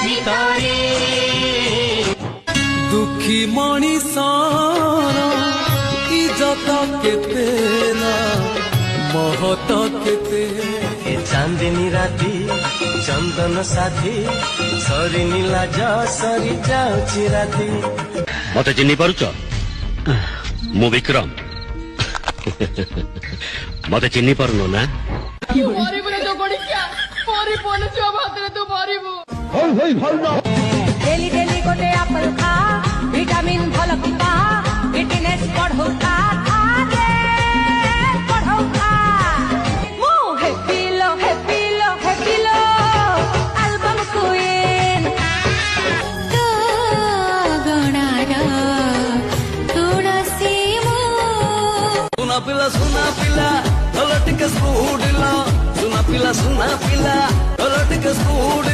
ভিতরে দুঃখী মଣିষর ইজত কেতে না মহত কেতে এ চাঁদিনী রাতি চন্দন সাথী সরিনি লাজ সরি যাଉଛି রাতি। মতে চিহ্ନି ପାରୁଛ ମୁଁ ବିକ୍ରମ ମତେ ଚିହ୍ନି ପାରୁନ ନା डेली डेली गोटे एप्पल खा विटामिन भल कि पा फिटनेस बढ़ौ खा बढ़ौ खा मो हैप्पी लो एल्बम क्वीन तो गणारा तुलसी मो सुना पिला ढोल टिके स्कूड ला सुना पिला ढोल टिके स्कूड